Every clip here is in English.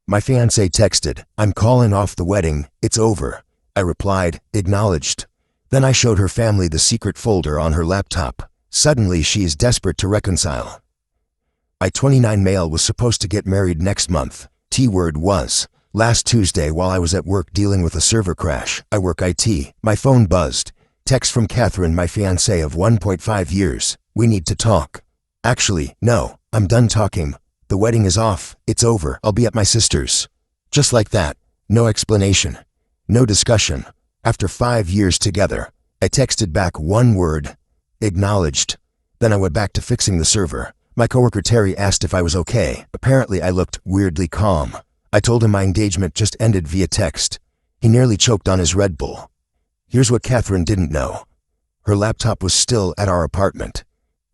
My fiancée texted, "I'm calling off the wedding, it's over." I replied, "Acknowledged." Then I showed her family the secret folder on her laptop. Suddenly she is desperate to reconcile. I 29 male was supposed to get married next month. T-word was. Last Tuesday while I was at work dealing with a server crash, I work IT, my phone buzzed. Text from Catherine, my fiancée of 1.5 years. "We need to talk." Actually, no, I'm done talking. The wedding is off, it's over, I'll be at my sister's. Just like that. No explanation. No discussion. After 5 years together, I texted back one word. Acknowledged. Then I went back to fixing the server. My coworker Terry asked if I was okay. Apparently I looked weirdly calm. I told him my engagement just ended via text. He nearly choked on his Red Bull. Here's what Catherine didn't know. Her laptop was still at our apartment.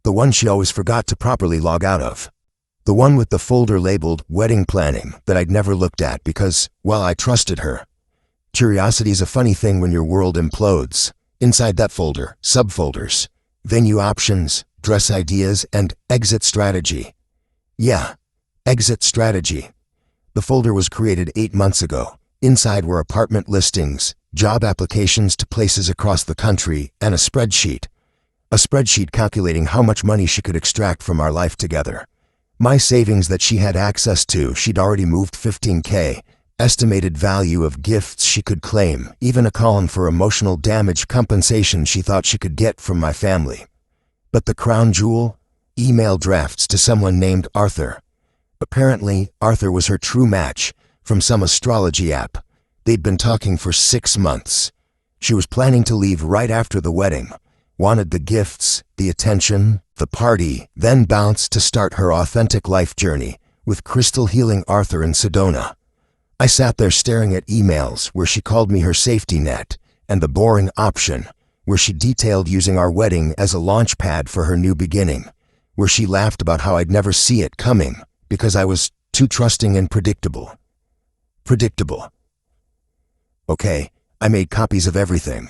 The one she always forgot to properly log out of. The one with the folder labeled wedding planning that I'd never looked at because, well, I trusted her. Curiosity's a funny thing when your world implodes. Inside that folder, subfolders, venue options, dress ideas, and exit strategy. Yeah, exit strategy. The folder was created 8 months ago. Inside were apartment listings, job applications to places across the country, and a spreadsheet. A spreadsheet calculating how much money she could extract from our life together. My savings that she had access to, she'd already moved $15K. Estimated value of gifts she could claim, even a column for emotional damage compensation she thought she could get from my family. But the crown jewel? Email drafts to someone named Arthur. Apparently, Arthur was her true match from some astrology app. They'd been talking for 6 months. She was planning to leave right after the wedding. Wanted the gifts, the attention, the party, then bounced to start her authentic life journey with crystal healing Arthur in Sedona. I sat there staring at emails where she called me her safety net, and the boring option, where she detailed using our wedding as a launch pad for her new beginning, where she laughed about how I'd never see it coming because I was too trusting and predictable. Predictable. Okay, I made copies of everything.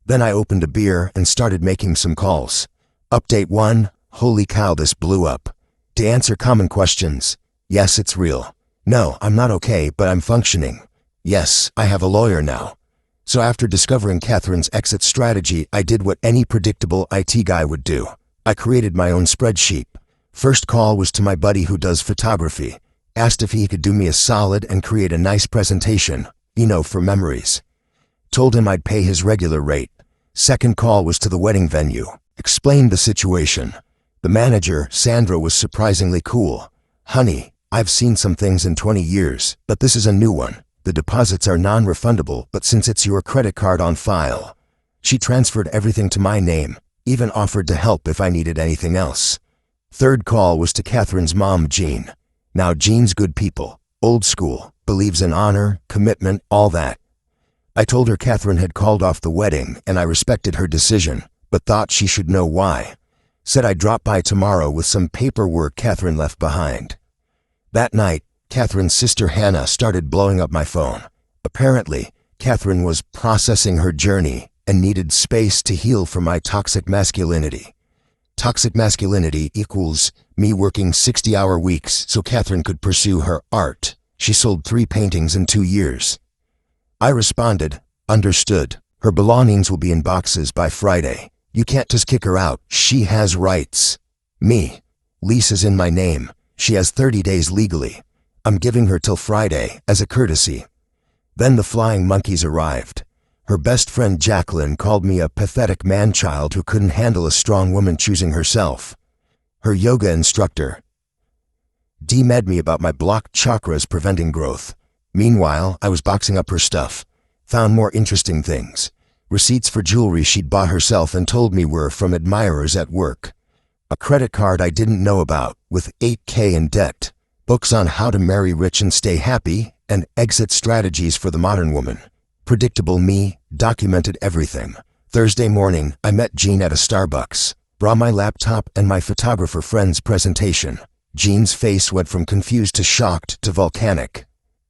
Then I opened a beer and started making some calls. Update 1, holy cow, this blew up. To answer common questions, yes, it's real. No, I'm not okay, but I'm functioning. Yes, I have a lawyer now. So after discovering Catherine's exit strategy, I did what any predictable IT guy would do. I created my own spreadsheet. First call was to my buddy who does photography. Asked if he could do me a solid and create a nice presentation, for memories. Told him I'd pay his regular rate. Second call was to the wedding venue. Explained the situation. The manager, Sandra, was surprisingly cool. "Honey, I've seen some things in 20 years, but this is a new one. The deposits are non-refundable, but since it's your credit card on file." She transferred everything to my name, even offered to help if I needed anything else. Third call was to Catherine's mom, Jean. Now, Jean's good people, old school, believes in honor, commitment, all that. I told her Catherine had called off the wedding, and I respected her decision, but thought she should know why. Said I'd drop by tomorrow with some paperwork Catherine left behind. That night, Catherine's sister Hannah started blowing up my phone. Apparently, Catherine was processing her journey and needed space to heal from my toxic masculinity. Toxic masculinity equals me working 60-hour weeks so Catherine could pursue her art. She sold 3 paintings in 2 years. I responded, "Understood. Her belongings will be in boxes by Friday. You can't just kick her out. She has rights." Me. Lease is in my name. She has 30 days legally. I'm giving her till Friday, as a courtesy. Then the flying monkeys arrived. Her best friend Jacqueline called me a pathetic man-child who couldn't handle a strong woman choosing herself. Her yoga instructor demed me about my blocked chakras preventing growth. Meanwhile, I was boxing up her stuff. Found more interesting things. Receipts for jewelry she'd bought herself and told me were from admirers at work. A credit card I didn't know about, with $8K in debt. Books on how to marry rich and stay happy, and exit strategies for the modern woman. Predictable me, documented everything. Thursday morning, I met Jean at a Starbucks. Brought my laptop and my photographer friend's presentation. Jean's face went from confused to shocked to volcanic.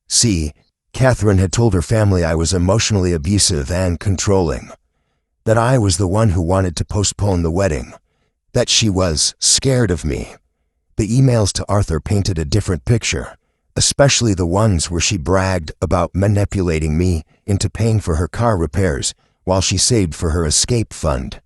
See, Catherine had told her family I was emotionally abusive and controlling. That I was the one who wanted to postpone the wedding. That she was scared of me. The emails to Arthur painted a different picture. especially the ones where she bragged about manipulating me into paying for her car repairs while she saved for her escape fund,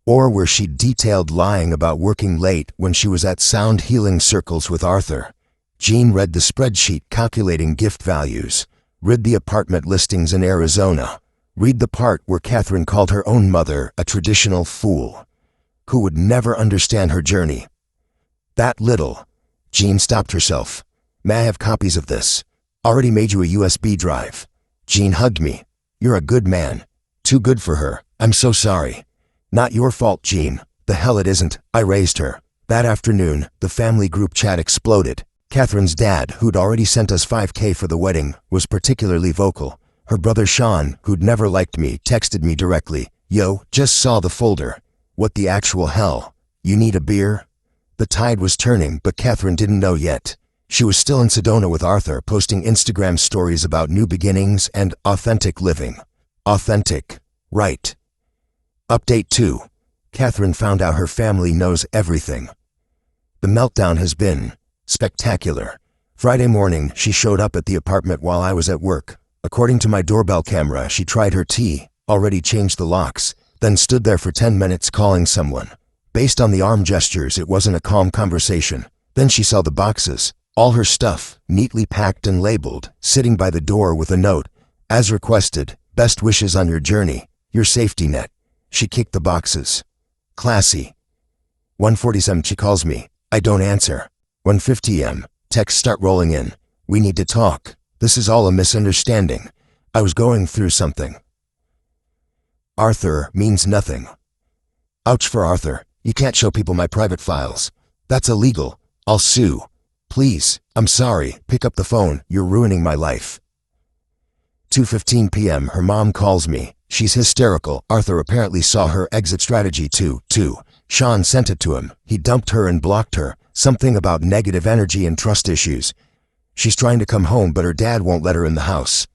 or where she detailed lying about working late when she was at sound healing circles with Arthur. Jean read the spreadsheet calculating gift values, read the apartment listings in Arizona, read the part where Catherine called her own mother a traditional fool who would never understand her journey. That little. Jean stopped herself. May I have copies of this? Already made you a USB drive. Jean hugged me. You're a good man. Too good for her. I'm so sorry. Not your fault, Jean. The hell it isn't. I raised her. That afternoon, the family group chat exploded. Catherine's dad, who'd already sent us $5,000 for the wedding, was particularly vocal. Her brother Sean, who'd never liked me, texted me directly. Yo, just saw the folder. What the actual hell? You need a beer? The tide was turning, but Catherine didn't know yet. She was still in Sedona with Arthur, posting Instagram stories about new beginnings and authentic living. Authentic. Right. Update 2. Catherine found out her family knows everything. The meltdown has been spectacular. Friday morning, she showed up at the apartment while I was at work. According to my doorbell camera, she tried her tea, already changed the locks, then stood there for 10 minutes calling someone. Based on the arm gestures, it wasn't a calm conversation. Then she saw the boxes, all her stuff, neatly packed and labeled, sitting by the door with a note. As requested, best wishes on your journey, your safety net. She kicked the boxes. Classy. 1:47 she calls me. I don't answer. 1:50 am. Texts start rolling in. We need to talk. This is all a misunderstanding. I was going through something. Arthur means nothing. Ouch for Arthur. You can't show people my private files. That's illegal. I'll sue. Please, I'm sorry. Pick up the phone. You're ruining my life. 2:15 p.m. Her mom calls me. She's hysterical. Arthur apparently saw her exit strategy too. Sean sent it to him. He dumped her and blocked her. Something about negative energy and trust issues. She's trying to come home, but her dad won't let her in the house.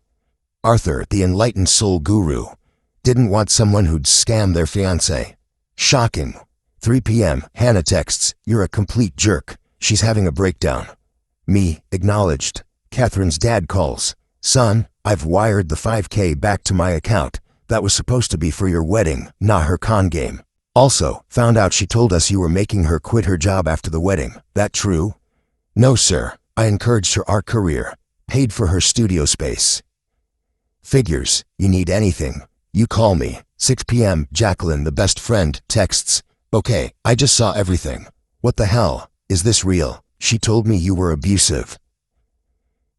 Arthur, the enlightened soul guru, didn't want someone who'd scam their fiancée. Shocking. 3 p.m. Hannah texts, you're a complete jerk. She's having a breakdown. Me, acknowledged. Catherine's dad calls. Son, I've wired the $5,000 back to my account. That was supposed to be for your wedding, not her con game. Also, found out she told us you were making her quit her job after the wedding. That true? No, sir. I encouraged her art career. Paid for her studio space. Figures. You need anything. You call me. 6 p.m. Jacqueline, the best friend, texts. Okay, I just saw everything. What the hell? Is this real? She told me you were abusive.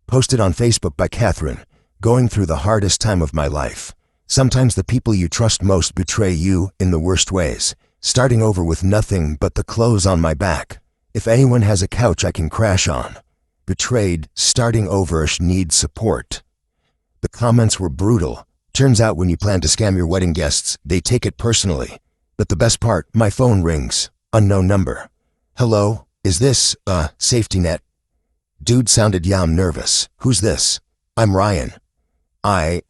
Posted on Facebook by Catherine. Going through the hardest time of my life. Sometimes the people you trust most betray you in the worst ways. Starting over with nothing but the clothes on my back. If anyone has a couch I can crash on. Betrayed, starting over, needs support. The comments were brutal. Turns out when you plan to scam your wedding guests, they take it personally. But the best part, my phone rings. Unknown number. Hello, is this, safety net? Dude sounded nervous. Who's this? I'm Ryan. I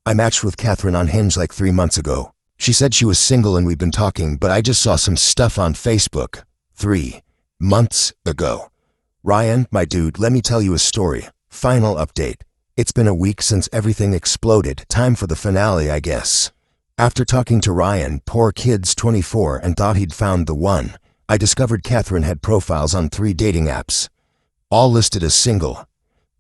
matched with Catherine on Hinge like 3 months ago. She said she was single and we've been talking, but I just saw some stuff on Facebook. 3 months ago. Ryan, my dude, let me tell you a story. Final update. It's been a week since everything exploded. Time for the finale, I guess. After talking to Ryan, poor kid's 24, and thought he'd found the one, I discovered Catherine had profiles on 3 dating apps. All listed as single.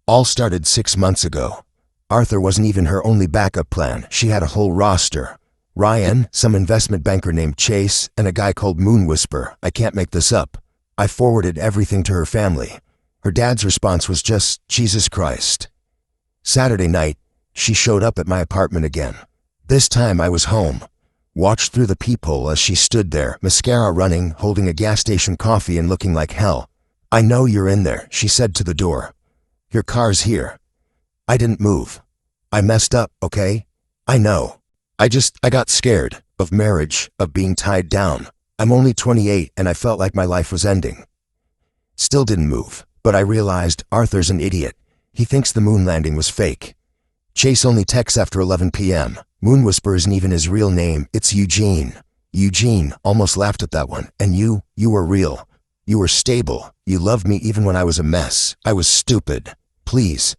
All started 6 months ago. Arthur wasn't even her only backup plan. She had a whole roster. Ryan, some investment banker named Chase, and a guy called Moon Whisper. I can't make this up. I forwarded everything to her family. Her dad's response was just, Jesus Christ. Saturday night, she showed up at my apartment again. This time I was home. Watched through the peephole as she stood there, mascara running, holding a gas station coffee and looking like hell. I know you're in there, she said to the door. Your car's here. I didn't move. I messed up, okay? I know. I got scared. Of marriage, of being tied down. I'm only 28 and I felt like my life was ending. Still didn't move, but I realized Arthur's an idiot. He thinks the moon landing was fake. Chase only texts after 11 p.m. Moon Whisper isn't even his real name, it's Eugene. Eugene almost laughed at that one. And you were real. You were stable. You loved me even when I was a mess. I was stupid. Please.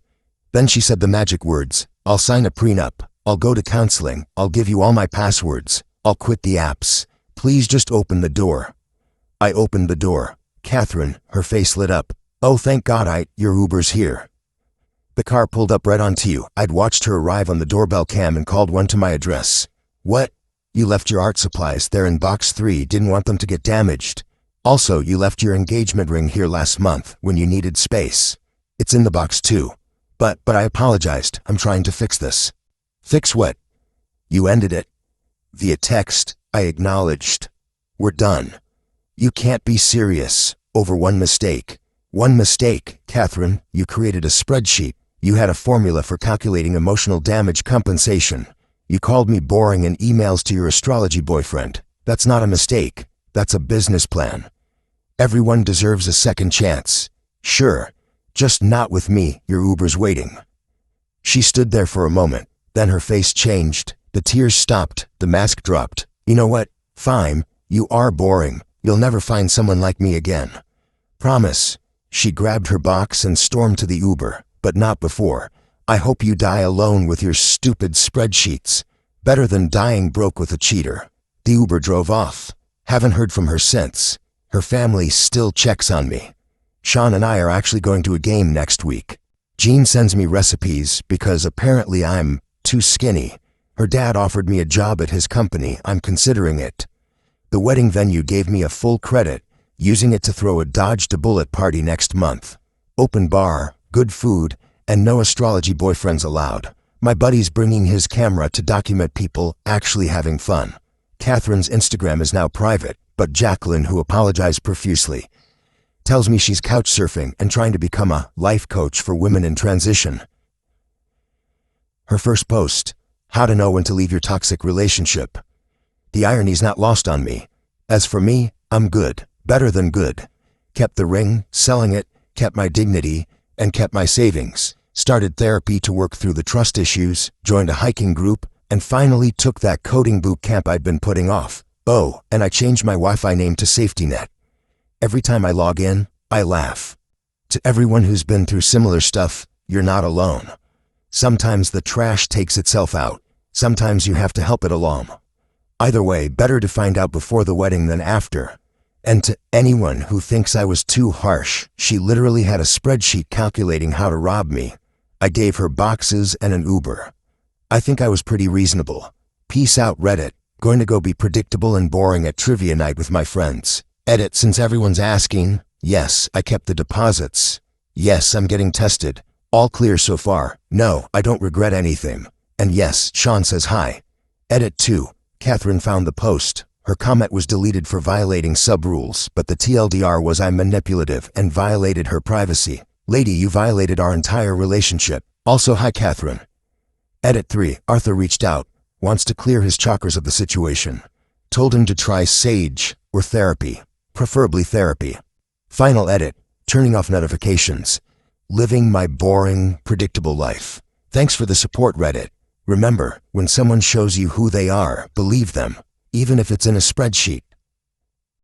Then she said the magic words, I'll sign a prenup, I'll go to counseling, I'll give you all my passwords, I'll quit the apps. Please just open the door. I opened the door. Catherine, her face lit up. Oh, thank God, your Uber's here. The car pulled up right onto you. I'd watched her arrive on the doorbell cam and called one to my address. What? You left your art supplies there in box 3, didn't want them to get damaged. Also, you left your engagement ring here last month when you needed space. It's in the box too. But I apologized. I'm trying to fix this. Fix what? You ended it. Via text, I acknowledged. We're done. You can't be serious. Over one mistake. One mistake, Catherine. You created a spreadsheet. You had a formula for calculating emotional damage compensation. You called me boring in emails to your astrology boyfriend. That's not a mistake. That's a business plan. Everyone deserves a second chance. Sure. Just not with me. Your Uber's waiting. She stood there for a moment. Then her face changed. The tears stopped. The mask dropped. You know what? Fine. You are boring. You'll never find someone like me again. Promise. She grabbed her box and stormed to the Uber, but not before. I hope you die alone with your stupid spreadsheets. Better than dying broke with a cheater. The Uber drove off. Haven't heard from her since. Her family still checks on me. Sean and I are actually going to a game next week. Jean sends me recipes because apparently I'm too skinny. Her dad offered me a job at his company. I'm considering it. The wedding venue gave me a full credit, using it to throw a dodge-to-bullet party next month. Open bar, good food, and no astrology boyfriends allowed. My buddy's bringing his camera to document people actually having fun. Catherine's Instagram is now private, but Jacqueline, who apologized profusely, tells me she's couch surfing and trying to become a life coach for women in transition. Her first post, how to know when to leave your toxic relationship. The irony's not lost on me. As for me, I'm good, better than good. Kept the ring, selling it, kept my dignity, and kept my savings. Started therapy to work through the trust issues, joined a hiking group, and finally took that coding boot camp I'd been putting off. Oh, and I changed my Wi-Fi name to SafetyNet. Every time I log in, I laugh. To everyone who's been through similar stuff, you're not alone. Sometimes the trash takes itself out. Sometimes you have to help it along. Either way, better to find out before the wedding than after. And to anyone who thinks I was too harsh, she literally had a spreadsheet calculating how to rob me. I gave her boxes and an Uber. I think I was pretty reasonable. Peace out, Reddit. Going to go be predictable and boring at trivia night with my friends. Edit, since everyone's asking. Yes, I kept the deposits. Yes, I'm getting tested. All clear so far. No, I don't regret anything. And yes, Sean says hi. Edit 2. Catherine found the post. Her comment was deleted for violating sub-rules, but the TLDR was I'm manipulative and violated her privacy. Lady, you violated our entire relationship. Also, hi Catherine. Edit 3. Arthur reached out. Wants to clear his chakras of the situation. Told him to try sage or therapy. Preferably therapy. Final edit. Turning off notifications. Living my boring, predictable life. Thanks for the support, Reddit. Remember, when someone shows you who they are, believe them, even if it's in a spreadsheet.